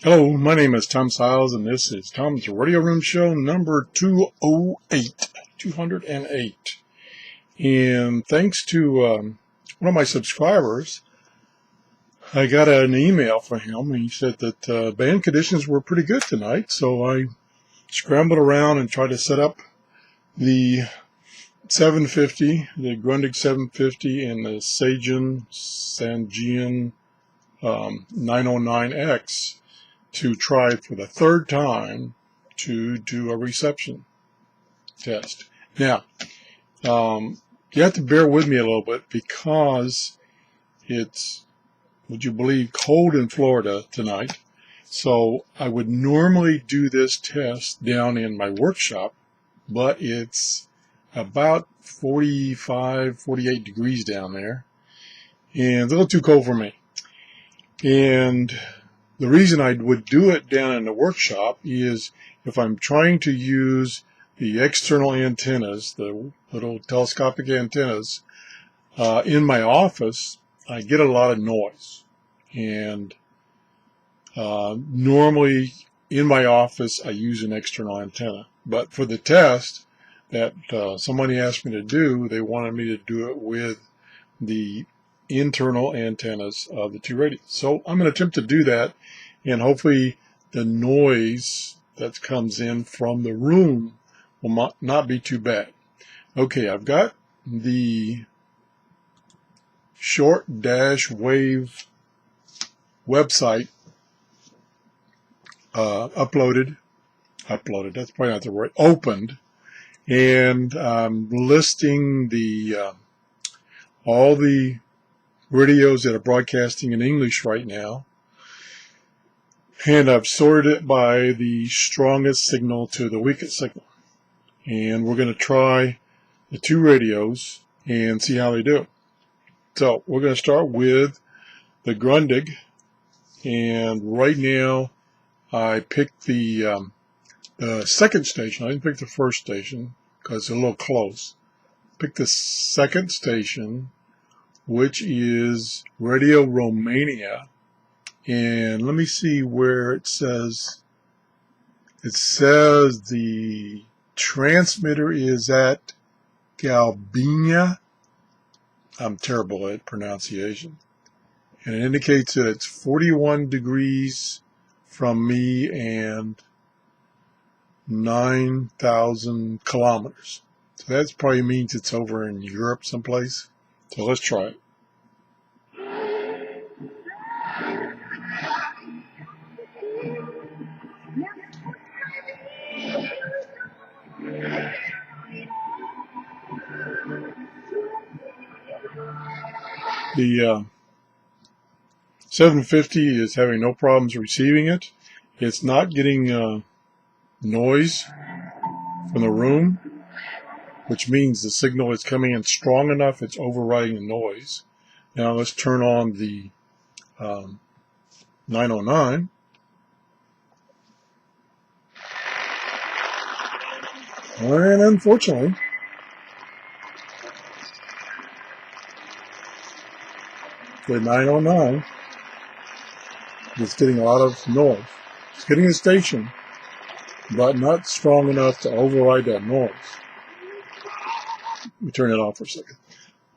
Hello, my name is Tom Siles, and this is Tom's Radio Room Show number 208. And thanks to one of my subscribers, I got an email from him, and he said that band conditions were pretty good tonight. So I scrambled around and tried to set up the 750, the Grundig 750, and the Sangean 909x. To try for the third time to do a reception test. Now, you have to bear with me a little bit because it's, would you believe, cold in Florida tonight. So I would normally do this test down in my workshop, but it's about 45, 48 degrees down there, and it's a little too cold for me. And the reason I would do it down in the workshop is if I'm trying to use the external antennas, the little telescopic antennas, in my office, I get a lot of noise. And normally in my office, I use an external antenna. But for the test that somebody asked me to do, they wanted me to do it with the internal antennas of the two radios. So I'm going to attempt to do that, and hopefully the noise that comes in from the room will not be too bad. Okay, I've got the short dash wave website uploaded, that's probably not the word, opened, and I'm listing the all the radios that are broadcasting in English right now, and I've sorted it by the strongest signal to the weakest signal, and we're going to try the two radios and see how they do. So we're going to start with the Grundig, and right now I picked the second station. I didn't pick the first station because it's a little close. Pick the second station, which is Radio Romania. And let me see where it says. It says the transmitter is at Galbina. I'm terrible at pronunciation. And it indicates that it's 41 degrees from me and 9,000 kilometers. So that probably means it's over in Europe someplace. So let's try it. The 750 is having no problems receiving it. It's not getting noise from the room, which means the signal is coming in strong enough it's overriding the noise. Now let's turn on the 909. And unfortunately, the 909 is getting a lot of noise. It's getting a station, but not strong enough to override that noise. Let me turn it off for a second.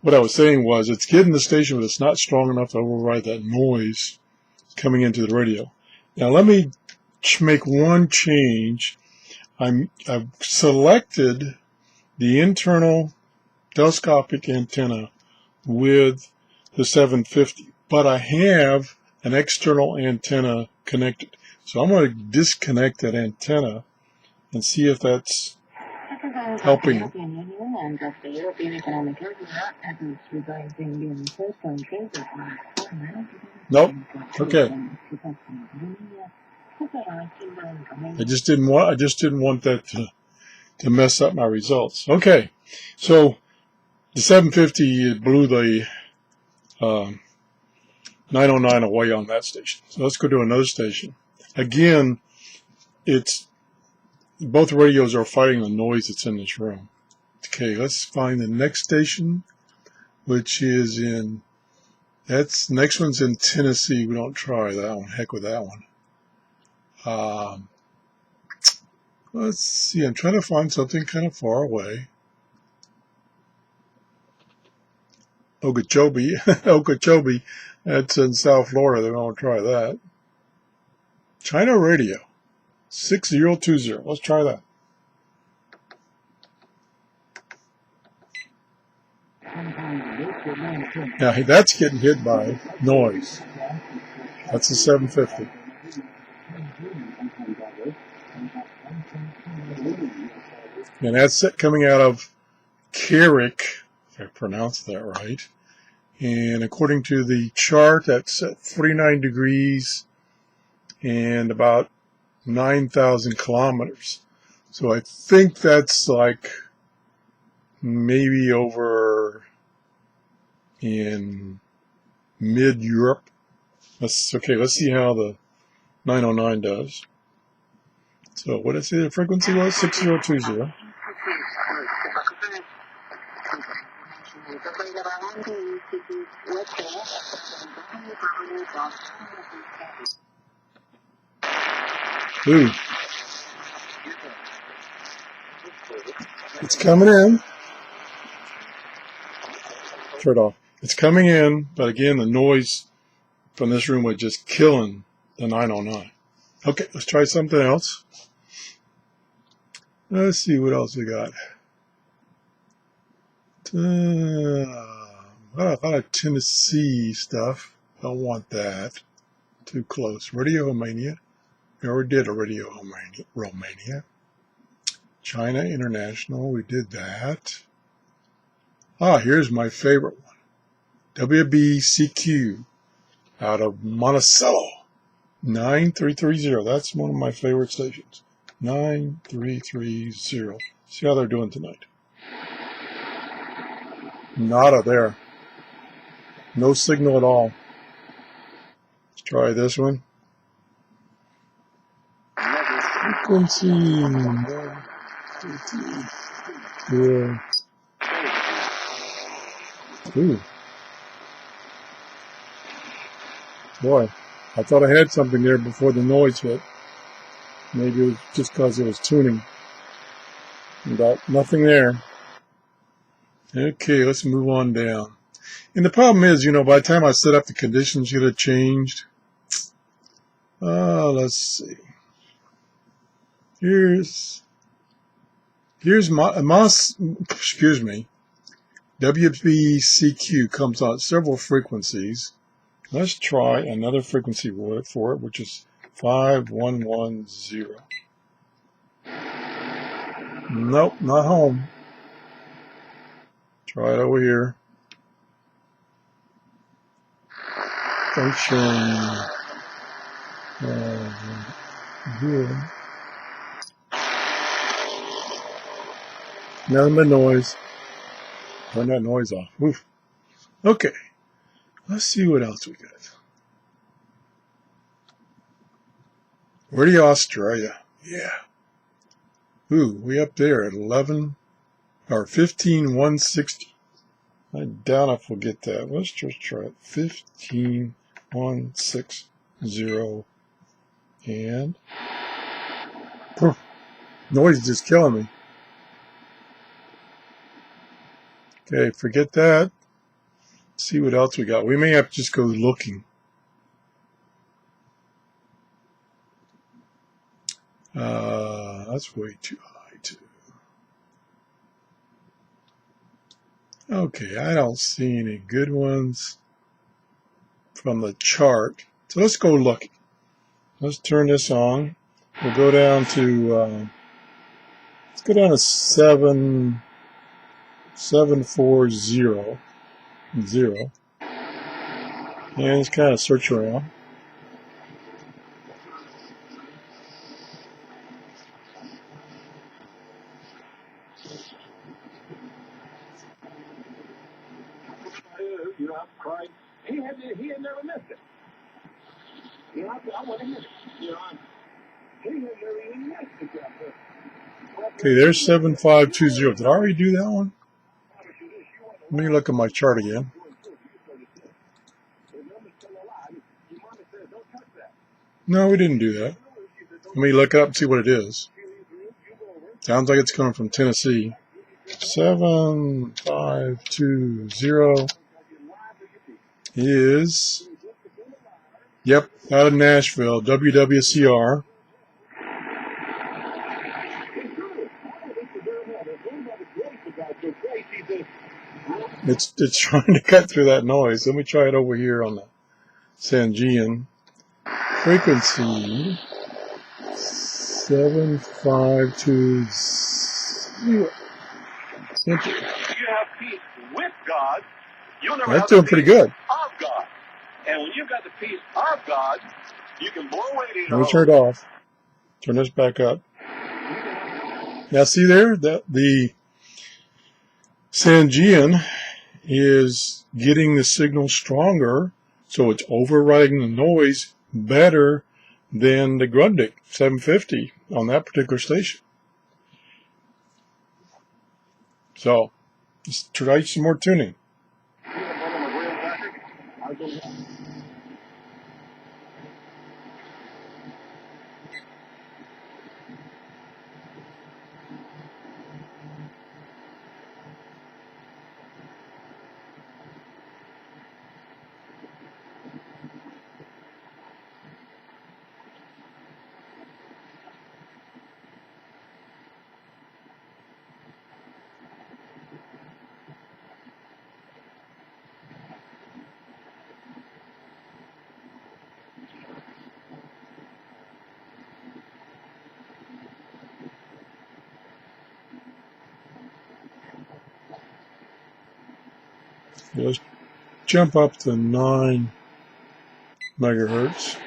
What I was saying was it's getting the station, but it's not strong enough to override that noise coming into the radio. Now let me make one change. I've selected the internal telescopic antenna with the 750, but I have an external antenna connected. So I'm going to disconnect that antenna and see if that's helping. Nope. Okay. I just didn't want that to mess up my results. Okay. So the 750 blew the 909 away on that station. So let's go to another station. Again, both radios are fighting the noise that's in this room. Okay, let's find the next station, which is next one's in Tennessee. We don't try that one. Heck with that one. Um, let's see. I'm trying to find something kind of far away. Okeechobee. Okeechobee. That's in South Florida. They're going to try that. China radio. 6020. Let's try that. Now, that's getting hit by noise. That's a 750. And that's coming out of Carrick, if I pronounced that right. And according to the chart, that's at 49 degrees and about 9,000 kilometers. So I think that's like maybe over in mid-Europe. Let's see how the 909 does. So what did I say the frequency was? 6020. Ooh. It's coming in. Turn it off. It's coming in, but again, the noise from this room was just killing the 909. Okay, let's try something else. Let's see what else we got. I thought of Tennessee stuff. Don't want that. Too close. Radio Romania. We already did a Radio Romania. China International. We did that. Here's my favorite one. WBCQ out of Monticello. 9330. That's one of my favorite stations. 9330. See how they're doing tonight. Nada there. No signal at all. Let's try this one. Frequency. Yeah. Ooh. Boy, I thought I had something there before the noise hit. Maybe it was just because it was tuning. But nothing there. Okay, let's move on down. And the problem is, by the time I set up the conditions, should have changed. Let's see. Here's WBCQ comes on several frequencies. Let's try another frequency for it, which is 5110. Nope, not home. Try it over here. Function. Here. Nothing but noise. Turn that noise off. Oof. Okay. Let's see what else we got. Radio Australia. Yeah. Ooh, we up there at 15160. I doubt if we'll get that. Let's just try it. 15160. And noise is just killing me. Okay, forget that. Let's see what else we got. We may have to just go looking. That's way too high too. Okay, I don't see any good ones from the chart. So let's go looking. Let's turn this on. We'll go down to let's go down to 7400. And just kind of search around. He had never missed it. I want to miss it. He had never even missed it. Okay, there's 7520. Did I already do that one? Let me look at my chart again. No, we didn't do that. Let me look up and see what it is. Sounds like it's coming from Tennessee. 7520 is, yep, out of Nashville, WWCR. It's trying to cut through that noise. Let me try it over here on the Sangean. Frequency 7520. Enter. You have peace with God. You'll never That's have doing the pretty peace good. of God. And when you've got the peace of God, you can blow away the Let me turn it off. Turn this back up. Now see there that the Sangean is getting the signal stronger, so it's overriding the noise better than the Grundig 750 on that particular station. So let's try some more tuning. Let's jump up to 9 megahertz.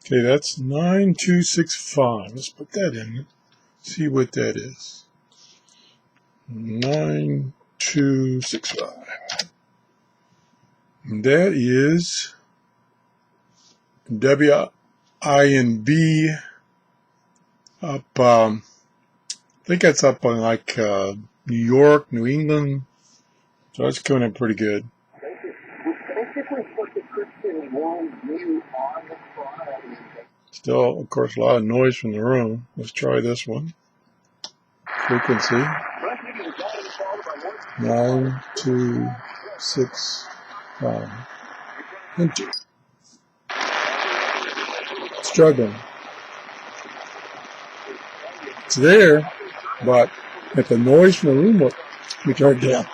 Okay, that's 9265. Let's put that in. See what that is. 9265. And that is WINB up, I think that's up on like New York, New England. So that's coming in pretty good. Still, of course, a lot of noise from the room. Let's try this one. Frequency 9265. Enter. Struggling. It's there, but if the noise from the room was, we turned it down.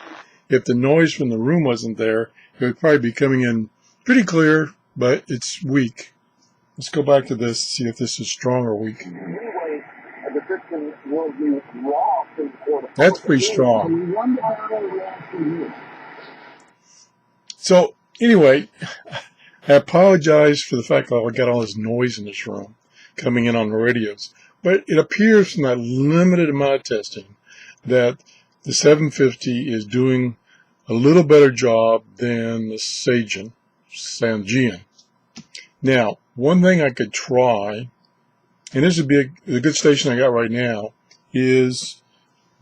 If the noise from the room wasn't there, it would probably be coming in pretty clear, but it's weak. Let's go back to this, see if this is strong or weak. That's pretty strong. So, anyway, I apologize for the fact that I got all this noise in this room coming in on the radios. But it appears from that limited amount of testing that the 750 is doing a little better job than the Sangean. Now, one thing I could try, and this would be a good station I got right now, is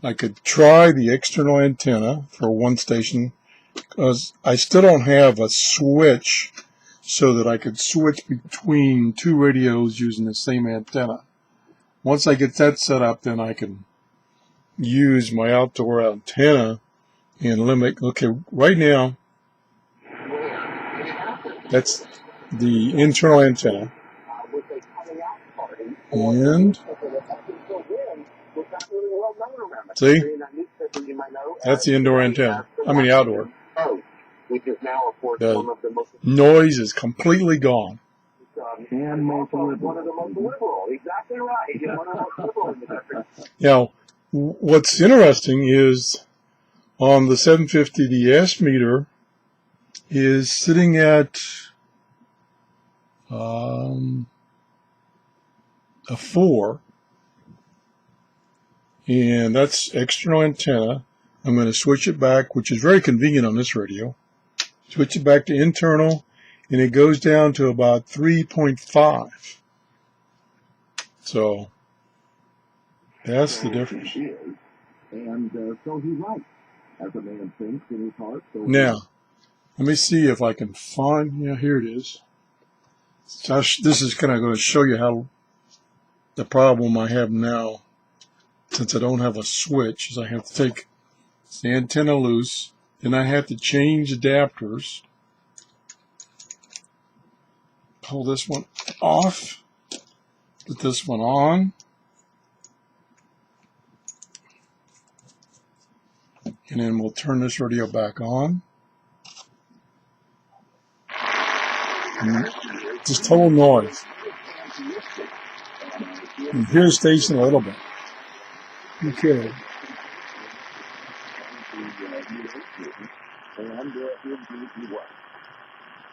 I could try the external antenna for one station, because I still don't have a switch so that I could switch between two radios using the same antenna. Once I get that set up, then I can use my outdoor antenna and limit. Okay, right now, that's the internal antenna. And see, that's the indoor antenna. I mean the outdoor. The noise is completely gone. Now, what's interesting is on the 750, the S meter is sitting at a 4, and that's external antenna. I'm going to switch it back, which is very convenient on this radio. Switch it back to internal, and it goes down to about 3.5. So that's the difference. And so he writes, as a man thinks in his heart. So now, let me see if I can find, yeah, here it is. So this is kind of going to show you how the problem I have now, since I don't have a switch, is I have to take the antenna loose, then I have to change adapters, pull this one off, put this one on, and then we'll turn this radio back on. And just total noise. You hear the station a little bit. Okay.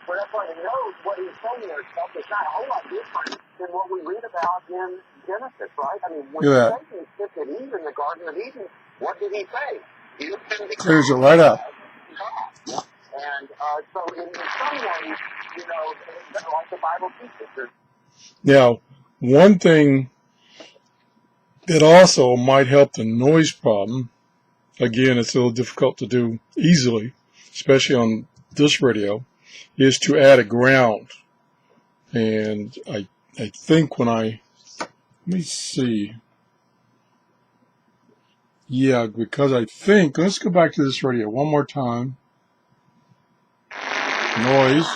Well, that's why he knows what he's saying there stuff is not a whole lot different than what we read about in Genesis, right? I mean, when Satan tempted Eve in the Garden of Eden, what did he say? He clears it right up. And so in some ways, you know, like the Bible teaches. Now, one thing that also might help the noise problem, again, it's a little difficult to do easily, especially on this radio, is to add a ground. And I think when let me see. Yeah, because I think, let's go back to this radio one more time. Noise.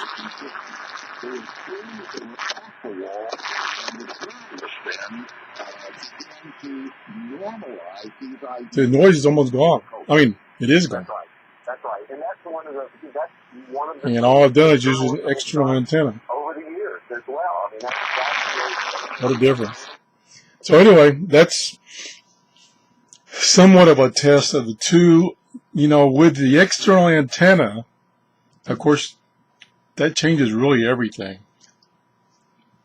The noise is almost gone. I mean, it is gone. That's right. And that's one of the and all I've done is use an external antenna. Over the years as well. I mean, that's what a difference. So anyway, that's somewhat of a test of the two. You know, with the external antenna, of course, that changes really everything.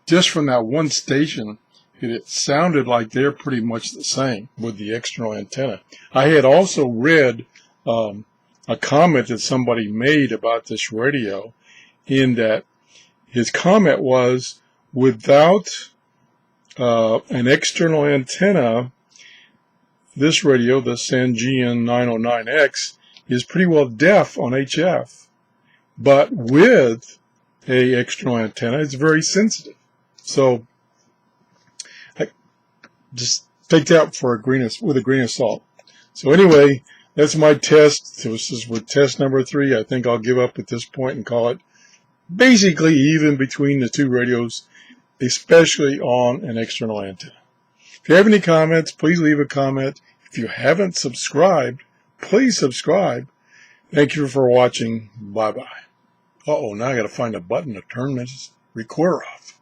Just from that one station, it sounded like they're pretty much the same with the external antenna. I had also read a comment that somebody made about this radio, in that his comment was, without an external antenna, this radio, the Sangean 909x, is pretty well deaf on HF. But with a external antenna, it's very sensitive. So just take that with a grain of salt. So anyway, that's my test. This is with test number 3. I think I'll give up at this point and call it basically even between the two radios, especially on an external antenna. If you have any comments, please leave a comment. If you haven't subscribed, please subscribe. Thank you for watching. Bye-bye. Uh-oh, now I got to find a button to turn this recorder off.